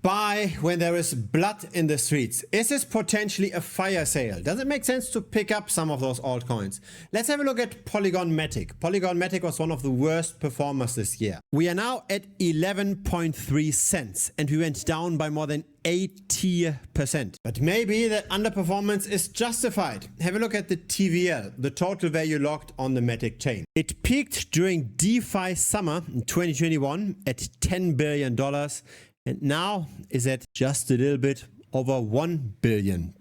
buy when there is blood in the streets? Is this potentially a fire sale? Does it make sense to pick up some of those altcoins? Let's have a look at Polygon Matic. Polygon Matic was one of the worst performers this year. We are now at 11.3 cents and we went down by more than 80%. But maybe that underperformance is justified. Have a look at the TVL, the total value locked on the Matic chain. It peaked during DeFi summer in 2021 at $10 billion and now is at just a little bit over $1 billion.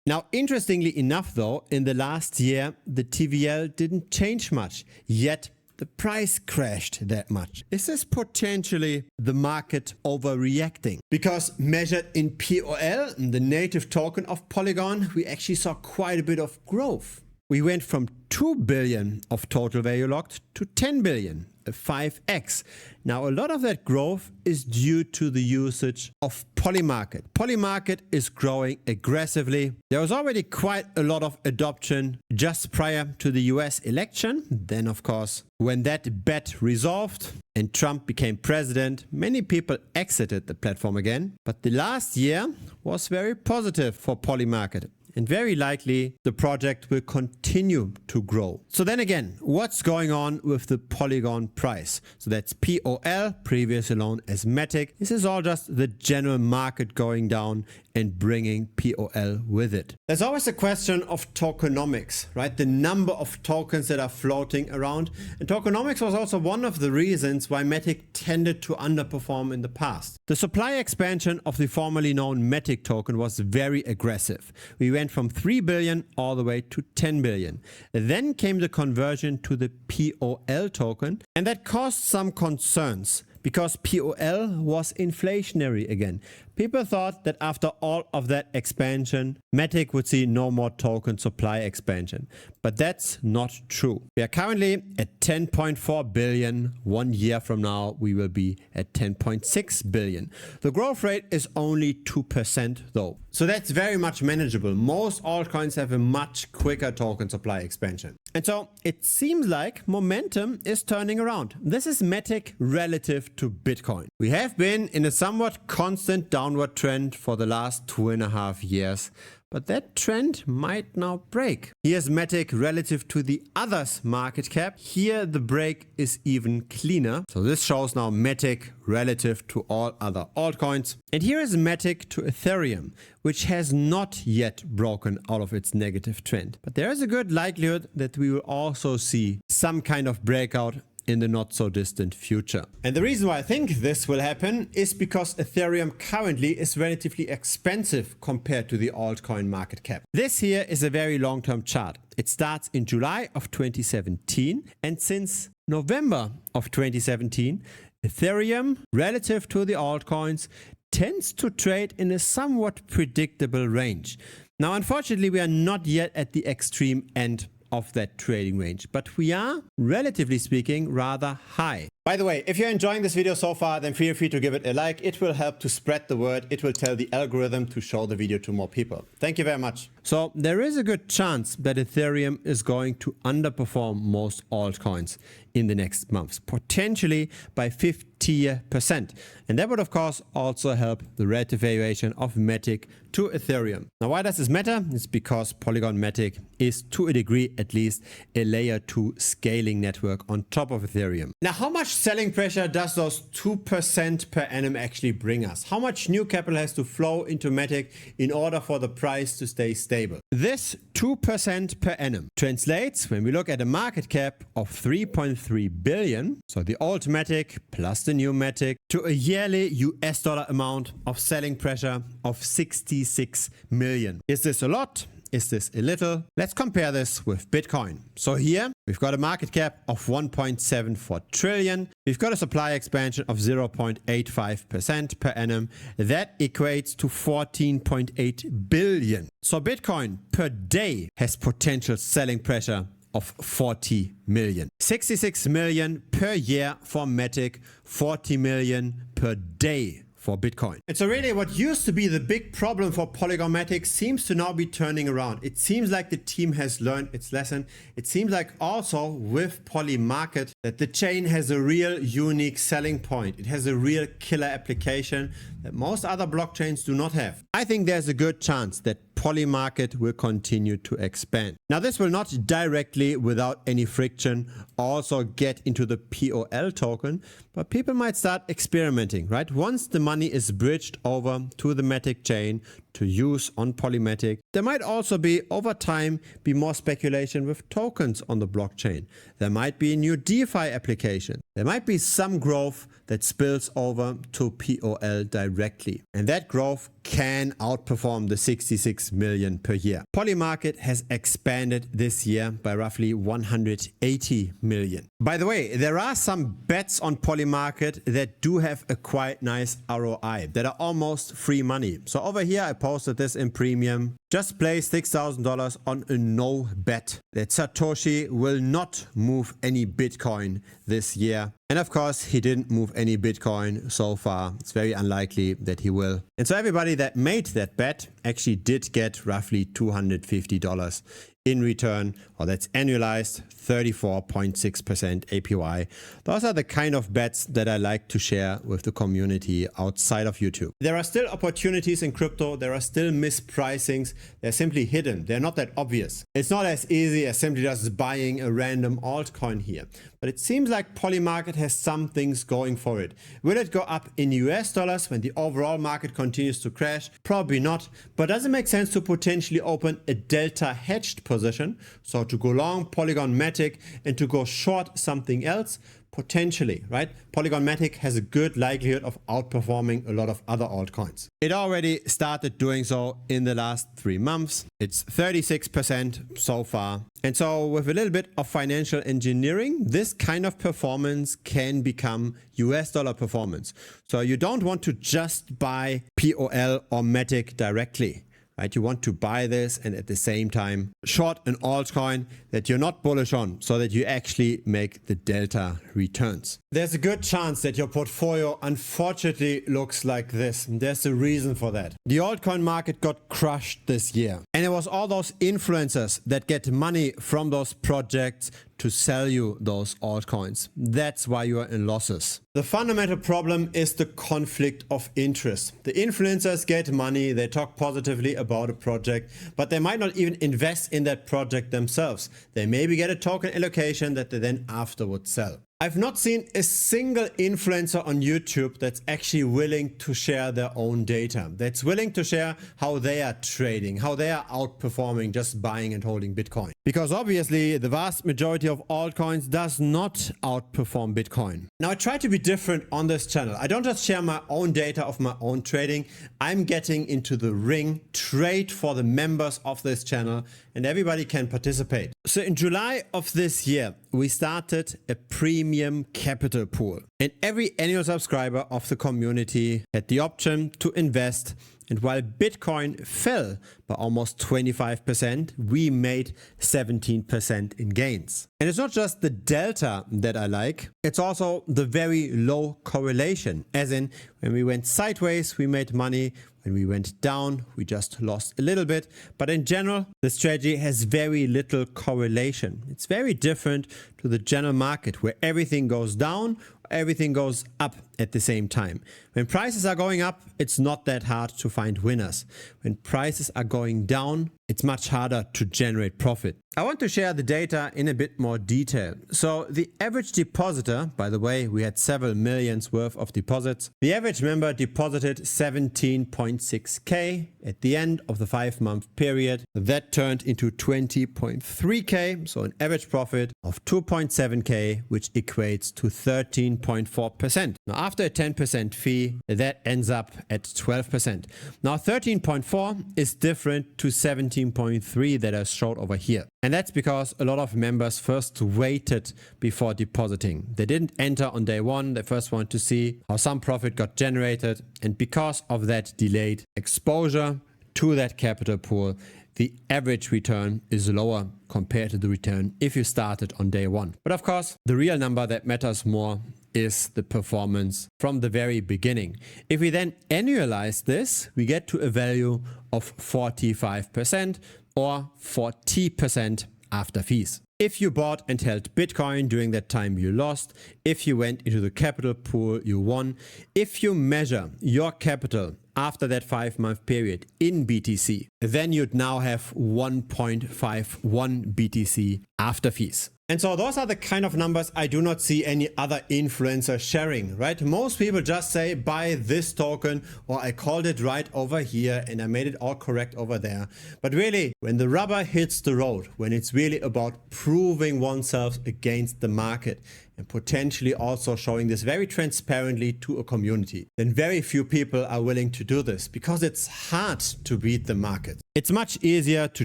Now, interestingly enough though, in the last year, the TVL didn't change much, yet the price crashed that much. Is this potentially the market overreacting? Because measured in POL, the native token of Polygon, we actually saw quite a bit of growth. We went from 2 billion of total value locked to 10 billion, a 5x. Now, a lot of that growth is due to the usage of Polymarket. Polymarket is growing aggressively. There was already quite a lot of adoption just prior to the US election. Then, of course, when that bet resolved and Trump became president, many people exited the platform again. But the last year was very positive for Polymarket. And very likely the project will continue to grow. So then again, what's going on with the Polygon price? So that's POL, previously known as Matic. This is all just the general market going down and bringing POL with it. There's always a question of tokenomics, right? The number of tokens that are floating around. And tokenomics was also one of the reasons why Matic tended to underperform in the past. The supply expansion of the formerly known Matic token was very aggressive. We went from 3 billion all the way to 10 billion. Then came the conversion to the POL token, and that caused some concerns because POL was inflationary again. People thought that after all of that expansion, Matic would see no more token supply expansion. But that's not true. We are currently at 10.4 billion. 1 year from now, we will be at 10.6 billion. The growth rate is only 2% though. So that's very much manageable. Most altcoins have a much quicker token supply expansion. And so it seems like momentum is turning around. This is Matic relative to Bitcoin. We have been in a somewhat constant downward trend for the last 2.5 years, but that trend might now break. Here's Matic relative to the others market cap. Here the break is even cleaner. So this shows now Matic relative to all other altcoins. And here is Matic to Ethereum, which has not yet broken out of its negative trend. But there is a good likelihood that we will also see some kind of breakout in the not so distant future. And the reason why I think this will happen is because Ethereum currently is relatively expensive compared to the altcoin market cap. This here is a very long-term chart. It starts in July of 2017, and since November of 2017, Ethereum relative to the altcoins tends to trade in a somewhat predictable range. Now, unfortunately, we are not yet at the extreme end of that trading range, but we are, relatively speaking, rather high. By the way, if you're enjoying this video so far, then feel free to give it a like. It will help to spread the word. It will tell the algorithm to show the video to more people. Thank you very much. So there is a good chance that Ethereum is going to underperform most altcoins in the next months, potentially by 50%. And that would, of course, also help the relative valuation of Matic to Ethereum. Now, why does this matter? It's because Polygon Matic is, to a degree at least, a layer 2 scaling network on top of Ethereum. Now, how much selling pressure does those 2% per annum actually bring us? How much new capital has to flow into Matic in order for the price to stay stable? This 2% per annum translates, when we look at a market cap of 3.3 billion, so the old Matic plus the new Matic, to a yearly US dollar amount of selling pressure of 66 million. Is this a lot? Is this a little? Let's compare this with Bitcoin. So here we've got a market cap of 1.74 trillion. We've got a supply expansion of 0.85% per annum. That equates to 14.8 billion. So Bitcoin per day has potential selling pressure of 40 million. 66 million per year for Matic, 40 million per day for Bitcoin. And so really what used to be the big problem for Polygon Matic seems to now be turning around. It seems like the team has learned its lesson. It seems like also with Poly Market that the chain has a real unique selling point. It has a real killer application that most other blockchains do not have. I think there's a good chance that Poly Market will continue to expand. Now this will not directly, without any friction, also get into the POL token, but people might start experimenting, right? Once the money is bridged over to the Matic chain to use on Polymatic, there might also be, over time, be more speculation with tokens on the blockchain. There might be a new DeFi application. There might be some growth that spills over to POL directly. And that growth can outperform the 66 million per year. Polymarket has expanded this year by roughly 180 million. By the way, there are some bets on Polymarket that do have a quite nice ROI, that are almost free money. So over here, I posted this in premium. Just place $6,000 on a no bet that Satoshi will not move any Bitcoin this year. And of course, he didn't move any Bitcoin so far. It's very unlikely that he will. And so everybody that made that bet actually did get roughly $250 in return, or that's annualized 34.6% APY. Those are the kind of bets that I like to share with the community outside of YouTube. There are still opportunities in crypto. There are still mispricings. They're simply hidden. They're not that obvious. It's not as easy as simply just buying a random altcoin here. But it seems like Polymarket has some things going for it. Will it go up in US dollars when the overall market continues to crash? Probably not. But does it make sense to potentially open a delta hedged position? So to go long Polygon Matic and to go short something else? Potentially, right? Polygon Matic has a good likelihood of outperforming a lot of other altcoins. It already started doing so in the last 3 months. It's 36% so far. And so with a little bit of financial engineering, this kind of performance can become US dollar performance. So you don't want to just buy POL or Matic directly. Right? You want to buy this and at the same time short an altcoin that you're not bullish on so that you actually make the delta returns. There's a good chance that your portfolio unfortunately looks like this. And there's a reason for that. The altcoin market got crushed this year. And it was all those influencers that get money from those projects to sell you those altcoins. That's why you are in losses. The fundamental problem is the conflict of interest. The influencers get money, they talk positively about a project, but they might not even invest in that project themselves. They maybe get a token allocation that they then afterwards sell. I've not seen a single influencer on YouTube that's actually willing to share their own data, that's willing to share how they are trading, how they are outperforming just buying and holding Bitcoin. Because obviously the vast majority of altcoins does not outperform Bitcoin. Now I try to be different on this channel. I don't just share my own data of my own trading. I'm getting into the ring, trade for the members of this channel, and everybody can participate. So in July of this year, we started a premium capital pool. And every annual subscriber of the community had the option to invest. And while Bitcoin fell by almost 25%, we made 17% in gains. And it's not just the delta that I like, it's also the very low correlation. As in, when we went sideways, we made money. When we went down, we just lost a little bit. But in general, the strategy has very little correlation. It's very different to the general market where everything goes down, everything goes up at the same time. When prices are going up, it's not that hard to find winners. When prices are going down, it's much harder to generate profit. I want to share the data in a bit more detail. So the average depositor, by the way, we had several millions worth of deposits. The average member deposited 17.6K at the end of the 5-month period. That turned into 20.3K, so an average profit of 2.7K, which equates to 13.4%. Now after a 10% fee, that ends up at 12%. Now 13.4 is different to 17.3 that I showed over here. And that's because a lot of members first waited before depositing. They didn't enter on day one. They first wanted to see how some profit got generated. And because of that delayed exposure to that capital pool, the average return is lower compared to the return if you started on day one. But of course, the real number that matters more is the performance from the very beginning. If we then annualize this, we get to a value of 45% or 40% after fees. If you bought and held Bitcoin during that time, you lost. If you went into the capital pool, you won. If you measure your capital after that 5-month period in BTC, then you'd now have 1.51 BTC after fees. And so those are the kind of numbers I do not see any other influencers sharing, right? Most people just say, buy this token, or I called it right over here and I made it all correct over there. But really, when the rubber hits the road, when it's really about proving oneself against the market and potentially also showing this very transparently to a community, then very few people are willing to do this because it's hard to beat the market. It's much easier to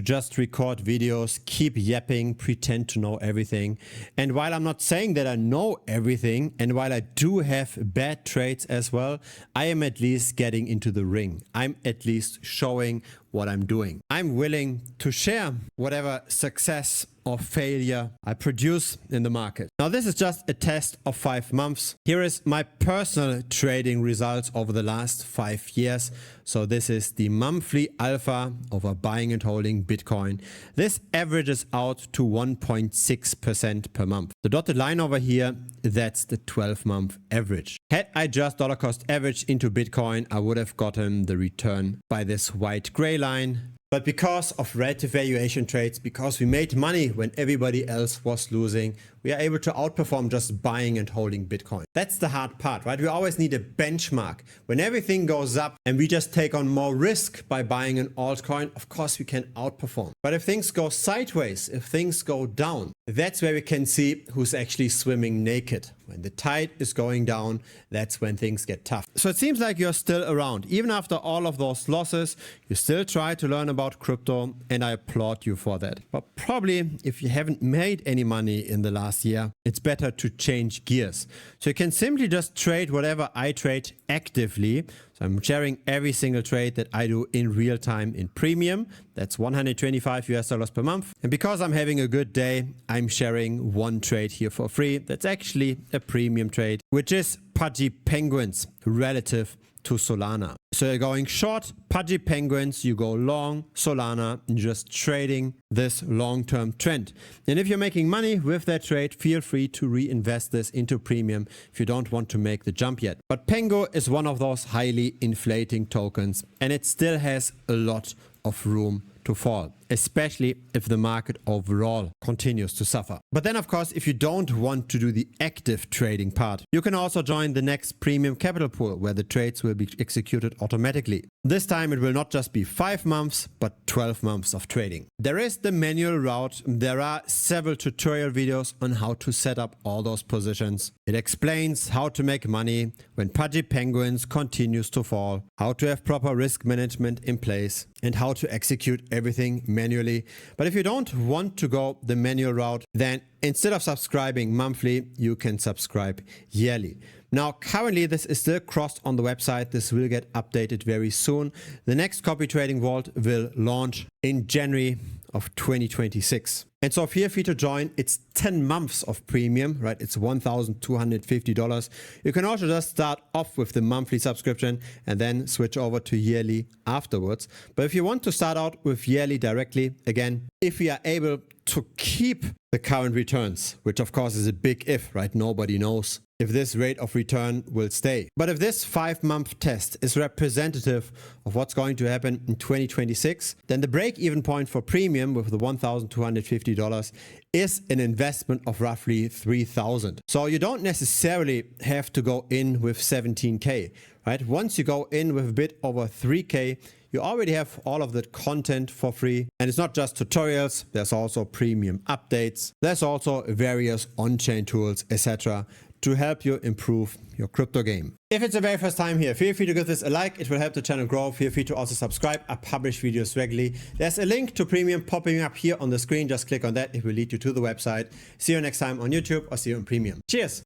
just record videos, keep yapping, pretend to know everything. And while I'm not saying that I know everything, and while I do have bad trades as well, I am at least getting into the ring. I'm at least showing what I'm doing. I'm willing to share whatever success or failure I produce in the market. Now, this is just a test of 5 months. Here is my personal trading results over the last 5 years. So this is the monthly alpha over buying and holding Bitcoin. This averages out to 1.6% per month. The dotted line over here, that's the 12-month average. Had I just dollar cost average into Bitcoin, I would have gotten the return by this white gray line. But because of relative valuation trades, because we made money when everybody else was losing, we are able to outperform just buying and holding Bitcoin. That's the hard part, right? We always need a benchmark. When everything goes up and we just take on more risk by buying an altcoin, of course we can outperform. But if things go sideways, if things go down, that's where we can see who's actually swimming naked. When the tide is going down, that's when things get tough. So it seems like you're still around. Even after all of those losses, you still try to learn about crypto, and I applaud you for that. But probably if you haven't made any money in the last year, it's better to change gears. So you can simply just trade whatever I trade actively. So I'm sharing every single trade that I do in real time in premium. That's $125 per month. And because I'm having a good day, I'm sharing one trade here for free. That's actually a premium trade, which is Pudgy Penguins relative to Solana. So you're going short Pudgy Penguins, you go long Solana, and just trading this long-term trend. And if you're making money with that trade, feel free to reinvest this into premium if you don't want to make the jump yet. But Pengo is one of those highly inflating tokens, and it still has a lot of room to fall, especially if the market overall continues to suffer. But then, of course, if you don't want to do the active trading part, you can also join the next premium capital pool where the trades will be executed automatically. This time it will not just be 5 months, but 12 months of trading. There is the manual route. There are several tutorial videos on how to set up all those positions. It explains how to make money when Pudgy Penguins continues to fall, how to have proper risk management in place, and how to execute everything manually. But if you don't want to go the manual route, then instead of subscribing monthly, you can subscribe yearly. Now, currently this is still crossed on the website. This will get updated very soon. The next copy trading vault will launch in January of 2026. And so feel free to join. It's 10 months of premium, right? It's $1,250. You can also just start off with the monthly subscription and then switch over to yearly afterwards. But if you want to start out with yearly directly, again, if we are able to keep the current returns, which of course is a big if, right? Nobody knows if this rate of return will stay. But if this 5-month test is representative of what's going to happen in 2026, then the break-even point for premium with the $1,250 is an investment of roughly $3,000. So you don't necessarily have to go in with 17K, right? Once you go in with a bit over 3K, you already have all of the content for free. And it's not just tutorials, there's also premium updates. There's also various on-chain tools, etc., to help you improve your crypto game. If it's the very first time here, feel free to give this a like. It will help the channel grow. Feel free to also subscribe. I publish videos regularly. There's a link to premium popping up here on the screen. Just click on that. It will lead you to the website. See you next time on YouTube or see you on premium. Cheers.